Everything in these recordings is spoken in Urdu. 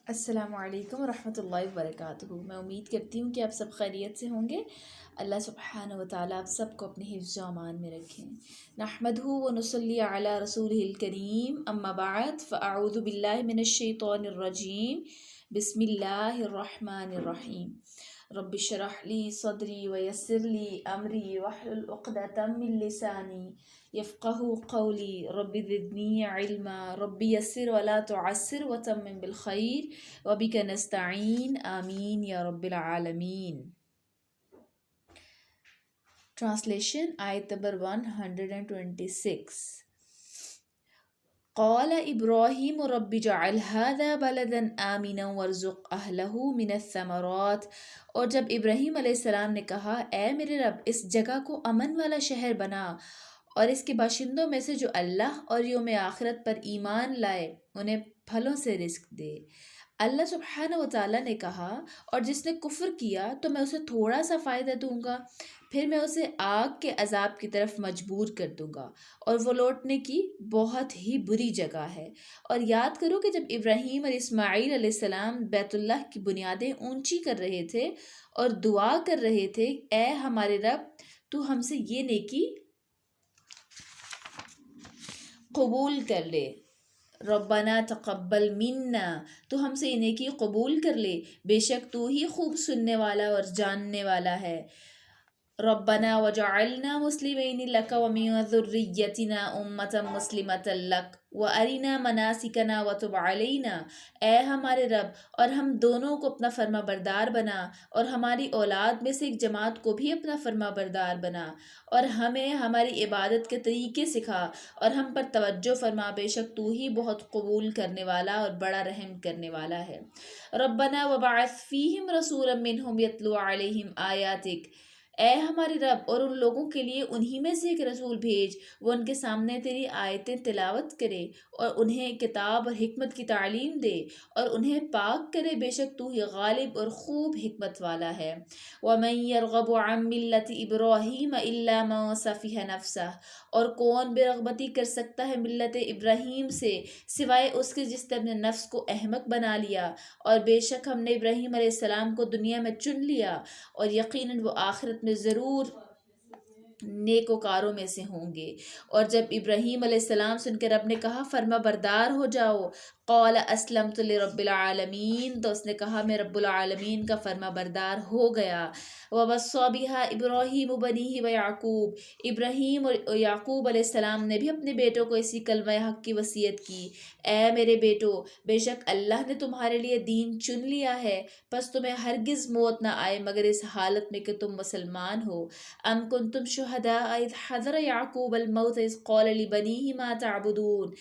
السلام علیکم ورحمۃ اللہ وبرکاتہ۔ میں امید کرتی ہوں کہ آپ سب خیریت سے ہوں گے۔ اللہ سبحانہ و تعالیٰ آپ سب کو اپنے حفظ و امان میں رکھیں۔ نحمدہ و نصلی علی رسولہ الکریم، اما بعد فاعوذ باللہ من الشیطان الرجیم، بسم اللہ الرحمن الرحیم۔ رب اشرح لی صدری ویسر لی امری واحلل عقدۃ من لسانی یفقہوا قولی، رب زدنی علما، رب یسر ولا تعسر وتمم بالخیر وبک نستعین، آمین یا رب العالمین۔ ٹرانسلیشن آیت نمبر 126۔ قال ابراہیم رب اجعل هذا بلدا آمنا وارزق اہلہ من الثمرات۔ اور جب ابراہیم علیہ السلام نے کہا، اے میرے رب، اس جگہ کو امن والا شہر بنا اور اس کے باشندوں میں سے جو اللہ اور یوم آخرت پر ایمان لائے انہیں پھلوں سے رزق دے۔ اللہ سبحانہ و تعالیٰ نے کہا، اور جس نے کفر کیا تو میں اسے تھوڑا سا فائدہ دوں گا، پھر میں اسے آگ کے عذاب کی طرف مجبور کر دوں گا، اور وہ لوٹنے کی بہت ہی بری جگہ ہے۔ اور یاد کرو کہ جب ابراہیم اور اسماعیل علیہ السلام بیت اللہ کی بنیادیں اونچی کر رہے تھے اور دعا کر رہے تھے، اے ہمارے رب، تو ہم سے یہ نیکی قبول کر لے، ربنا تقبل منا، تو ہم سے یہ نیکی قبول کر لے، بے شک تو ہی خوب سننے والا اور جاننے والا ہے۔ ربنا وجعلنا مسلمین لک ومن ذریتنا امۃ مسلمۃ لک وارنا مناسکنا وتب علینا۔ اے ہمارے رب، اور ہم دونوں کو اپنا فرما بردار بنا، اور ہماری اولاد میں سے ایک جماعت کو بھی اپنا فرما بردار بنا، اور ہمیں ہماری عبادت کے طریقے سکھا، اور ہم پر توجہ فرما، بے شک تو ہی بہت قبول کرنے والا اور بڑا رحم کرنے والا ہے۔ ربنا وبعث فیہم رسولا منہم یتلو علیہم آیاتک۔ اے ہمارے رب، اور ان لوگوں کے لیے انہی میں سے ایک رسول بھیج، وہ ان کے سامنے تیری آیتیں تلاوت کرے اور انہیں کتاب اور حکمت کی تعلیم دے اور انہیں پاک کرے، بے شک تو ہی غالب اور خوب حکمت والا ہے۔ وَمَن يَرْغَبُ عَن مِّلَّةِ إِبْرَاهِيمَ إِلَّا مَن سَفِهَ نَفْسَهُ۔ اور کون بے رغبتی کر سکتا ہے ملت ابراہیم سے سوائے اس کے جس نے اپنے نفس کو احمق بنا لیا، اور بے شک ہم نے ابراہیم علیہ السلام کو دنیا میں چن لیا، اور یقیناً وہ آخرت میں ضرور نیکوکاروں میں سے ہوں گے۔ اور جب ابراہیم علیہ السلام سے ان کے رب نے کہا، فرما بردار ہو جاؤ، قال اسلمت لرب العالمین، تو اس نے کہا میں رب العالمین کا فرما بردار ہو گیا۔ وَوَصَّى بِهَا إِبْرَاهِيمُ بَنِيهِ وَيَعْقُوبُ۔ ابراہیم اور یعقوب علیہ السلام نے بھی اپنے بیٹوں کو اسی کلمہ حق کی وصیت کی، اے میرے بیٹو، بے شک اللہ نے تمہارے لیے دین چن لیا ہے، پس تمہیں ہرگز موت نہ آئے مگر اس حالت میں کہ تم مسلمان ہو۔ ام کنتم شہداء اذ حضر یعقوب الموت اذ قال لبنیہ ما تعبدون۔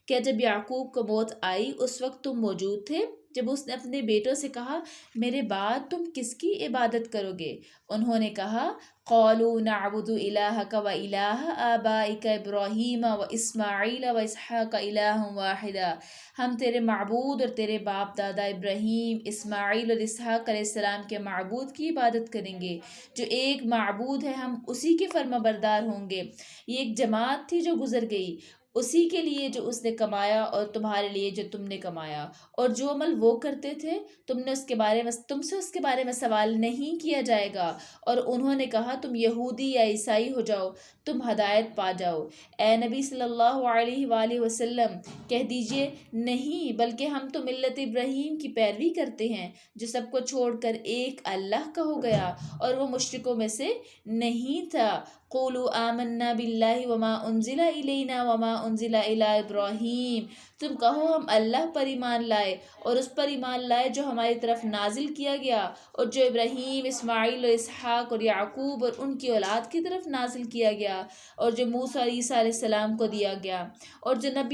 کیا جب یعقوب کو موت آئی اس وقت تم موجود تھے جب اس نے اپنے بیٹوں سے کہا، میرے بعد تم کس کی عبادت کرو گے؟ انہوں نے کہا، قالوا نعبد الہک و الہ آبائک ابراہیم و اسماعیل و اسحاق الہ واحدا۔ ہم تیرے معبود اور تیرے باپ دادا ابراہیم، اسماعیل اور اسحاق علیہ السلام کے معبود کی عبادت کریں گے، جو ایک معبود ہے، ہم اسی کے فرما بردار ہوں گے۔ یہ ایک جماعت تھی جو گزر گئی، اسی کے لیے جو اس نے کمایا اور تمہارے لیے جو تم نے کمایا، اور جو عمل وہ کرتے تھے تم سے اس کے بارے میں سوال نہیں کیا جائے گا۔ اور انہوں نے کہا، تم یہودی یا عیسائی ہو جاؤ، تم ہدایت پا جاؤ۔ اے نبی صلی اللہ علیہ وآلہ وسلم، کہہ دیجئے، نہیں، بلکہ ہم تو ملت ابراہیم کی پیروی کرتے ہیں جو سب کو چھوڑ کر ایک اللہ کا ہو گیا اور وہ مشرکوں میں سے نہیں تھا۔ قولوا آمنا باللہ وما انزل الینا وما انزل الی ابراہیم۔ تم کہو، ہم اللہ پر ایمان لائے اور اس پر ایمان لائے جو ہماری طرف نازل کیا گیا اور جو ابراہیم، اسماعیل اور اسحاق اور یعقوب اور ان کی اولاد کی طرف نازل کیا گیا، اور جو موسیٰ اور عیسیٰ علیہ السلام کو دیا گیا، اور جو نبی